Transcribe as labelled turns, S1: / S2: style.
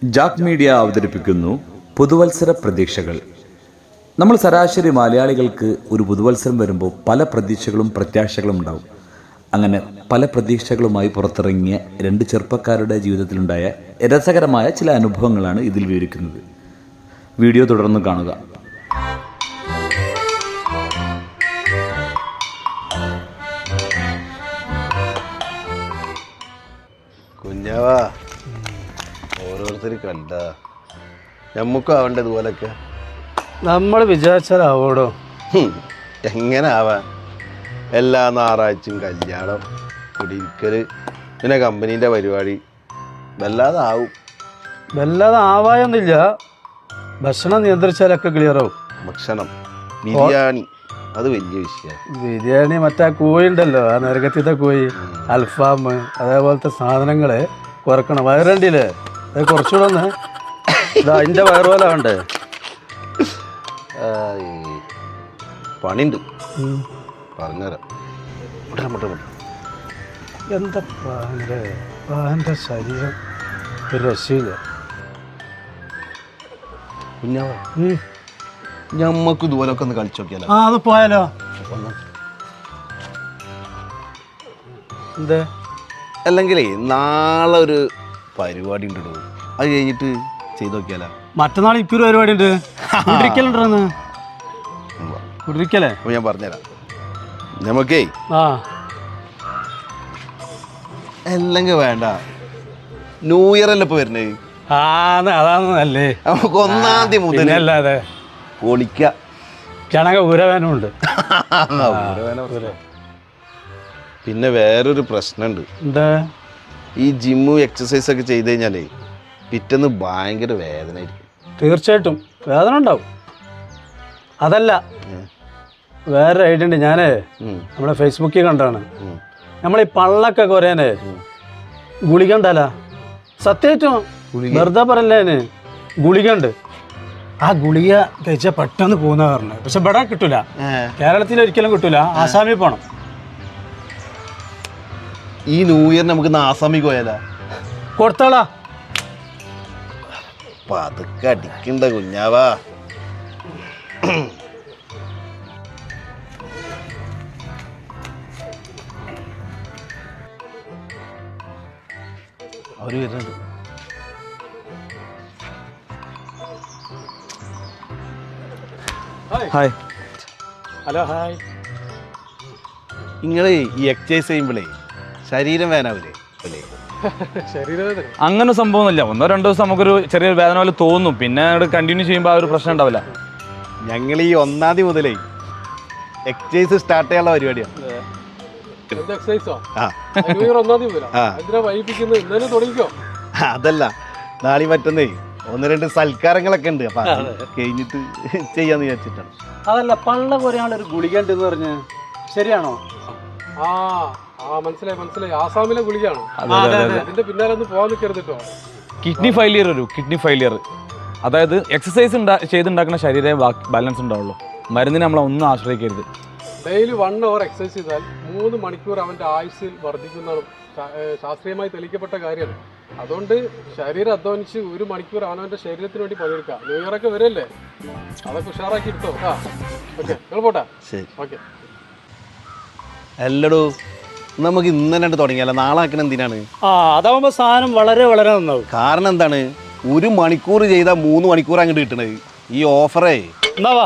S1: Jack media അവതരിപ്പിക്കുന്നു പുതുവത്സര പ്രതീക്ഷകൾ. നമ്മൾ ശരാശരി മലയാളികൾക്ക് ഒരു പുതുവത്സരം വരുമ്പോൾ പല പ്രതീക്ഷകളും പ്രത്യാശകളും ഉണ്ടാവും. അങ്ങനെ പല പ്രതീക്ഷകളുമായി പുറത്തിറങ്ങിയ രണ്ട് ചെറുപ്പക്കാരുടെ ജീവിതത്തിലുണ്ടായ രസകരമായ ചില അനുഭവങ്ങളാണ് ഇതിൽ വിവരിക്കുന്നത്. വീഡിയോ തുടർന്ന് കാണുക.
S2: കുഞ്ഞാവാ, ഓരോരുത്തർ കണ്ട ഞമ്മക്കും ആവണ്ട ഇതുപോലൊക്കെ.
S3: നമ്മൾ വിചാരിച്ചാലാവോടോ?
S2: എങ്ങനെ ആവാൻ? എല്ലാ ഞായറാഴ്ചയും കല്യാണം, കുടിയിരിക്കല്, പിന്നെ കമ്പനീൻ്റെ പരിപാടി. വല്ലാതെ ആവും.
S3: വല്ലാതെ ആവായൊന്നുമില്ല. ഭക്ഷണം നിയന്ത്രിച്ചാലൊക്കെ ക്ലിയറാവും.
S2: ഭക്ഷണം ബിരിയാണി അത് വലിയ വിഷയമാണ്.
S3: ബിരിയാണി മറ്റേ കോഴി ഉണ്ടല്ലോ, ആ നരകത്തിത്തെ കോഴി, അൽഫാം, അതേപോലത്തെ സാധനങ്ങൾ കുറക്കണം. വയറണ്ടില്ലേ, അത് കുറച്ചുകൂടെ ഒന്ന് അതിൻ്റെ വയറ് പോലെ വേണ്ടേ?
S2: പണിയുണ്ട്, പറഞ്ഞുതരാം.
S3: എന്താ പാൻ്റെ ശരീരം ഒരു രക്ഷയില്ല.
S2: കുഞ്ഞാവാ, ഞമ്മക്ക് ഇതുപോലൊക്കെ ഒന്ന് കളിച്ചു നോക്കിയാലോ?
S3: അത് പോയാലോ? എന്തേ?
S2: അല്ലെങ്കിലേ നാളെ ഒരു പരിപാടി ഉണ്ട്, അത് കഴിഞ്ഞിട്ട് ചെയ്ത് നോക്കിയാലോ?
S3: മറ്റന്നാൾ ഇപ്പൊരു പരിപാടി ഉണ്ട്, കുടിരിക്കലുണ്ടെന്ന്. കുടിരിക്കലേ?
S2: അപ്പോൾ ഞാൻ പറഞ്ഞുതരാം. നമുക്കേ അല്ലെങ്കിൽ വേണ്ട, ന്യൂ ഇയർ അല്ലേ ഇപ്പോൾ വരുന്നത്?
S3: അതാണ് നല്ലേ.
S2: നമുക്ക് 1-ാം തീയതി മുതൽ
S3: അല്ലാതെ
S2: പൊളിക്ക.
S3: ചണക ഊരവേനുണ്ട്.
S2: പിന്നെ വേറൊരു പ്രശ്നമുണ്ട്.
S3: എന്താ? ഈ
S2: ജിമ്മും എക്സസൈസൊക്കെ ചെയ്ത് കഴിഞ്ഞാലേ പിറ്റേന്ന് ഭയങ്കര വേദന ആയിരിക്കും.
S3: തീർച്ചയായിട്ടും വേദന ഉണ്ടാവും. അതല്ല, വേറെ ഐഡിയ ഉണ്ട്. ഞാനേ നമ്മളെ ഫേസ്ബുക്കിൽ കണ്ടാണ്, നമ്മളീ പള്ളൊക്കെ കുറയാനേ ഗുളിക ഉണ്ടല്ല. സത്യമായിട്ടും വെറുതെ പറയല്ലേന്, ഗുളിക ഉണ്ട്. ആ ഗുളിക കഴിച്ചാൽ പെട്ടെന്ന് പോകുന്ന പറഞ്ഞു. പക്ഷെ ഇവിടെ കിട്ടൂല, കേരളത്തിൽ ഒരിക്കലും കിട്ടൂല. ആസാമിൽ പോണം.
S2: ഈ ന്യൂ ഇയറിന് നമുക്ക് ആസാമിൽ പോയാലാ?
S3: കൊടുത്താളാ.
S2: പതുക്കെ അടിക്കണ്ട കുഞ്ഞാവാ. അവര് വരുന്നുണ്ട്.
S1: ഹായ്.
S3: ഹലോ. ഹായ്.
S2: നിങ്ങൾ ഈ എക്സസൈസ് ചെയ്യുമ്പോഴേ ശരീരം വേദനാവില്ലേ?
S1: അങ്ങനെ സംഭവമൊന്നുമില്ല. 1-2 ദിവസം നമുക്കൊരു ചെറിയൊരു വേദന പോലെ തോന്നും, പിന്നെ കണ്ടിന്യൂ ചെയ്യുമ്പോൾ ആ ഒരു പ്രശ്നം ഉണ്ടാവില്ല.
S2: ഞങ്ങൾ ഈ 1-ാം തീയതി മുതലേ എക്സസൈസ് സ്റ്റാർട്ട് ചെയ്യാനുള്ള പരിപാടിയാണ്. അതല്ല, നാളെ മറ്റന്നേ 1-2 സൽക്കാരങ്ങളൊക്കെ ഉണ്ട്. അപ്പൊ കഴിഞ്ഞിട്ട് ചെയ്യാന്ന് വിചാരിച്ചിട്ടാണ്.
S3: അതല്ല, പള്ള കുറയാനുള്ളൊരു ഗുളിക ഉണ്ടെന്ന് പറഞ്ഞ് ശരിയാണോ?
S4: മനസ്സിലായി. ആസാമിലെ ഗുളികയാണോ? അതിന്റെ പിന്നാലെ ഒന്ന് പോകാൻ നിൽക്കരുത് കേട്ടോ.
S1: Kidney failure. അതായത് എക്സസൈസ് ചെയ്തുണ്ടാക്കുന്ന ശരീരം ബാലൻസ് ഉണ്ടാവുള്ളൂ. മരുന്നിനെ നമ്മളൊന്നും ആശ്രയിക്കരുത്.
S4: ഡെയിലി 1 അവർ എക്സസൈസ് ചെയ്താൽ 3 മണിക്കൂർ അവന്റെ ആയുസ്സിൽ വർദ്ധിക്കുന്നതാണ് ശാസ്ത്രീയമായി തെളിയിക്കപ്പെട്ട കാര്യമാണ്. അതുകൊണ്ട് ശരീരം അധ്വാനിച്ച് 1 മണിക്കൂർ അവനവന്റെ ശരീരത്തിന് വേണ്ടി പണിയെടുക്കാം. ന്യൂ ഇയർ ഒക്കെ വരല്ലേ, അതൊക്കെ ഉഷാറാക്കി എടുത്തോ. ഓക്കെ, നിങ്ങൾ പോട്ടെ. ഓക്കെ.
S2: അല്ലടോ, നമുക്ക് ഇന്ന് തന്നെ തുടങ്ങിയാലോ? നാളെ ആക്കണ എന്തിനാണ്?
S3: അതാവുമ്പോ സാധനം വളരെ വളരെ നന്നാവും.
S2: കാരണം എന്താണ്? 1 മണിക്കൂർ ചെയ്താൽ 3 മണിക്കൂർ അങ്ങോട്ട് കിട്ടണത്. ഈ ഓഫറേ
S3: എന്നാ വാ.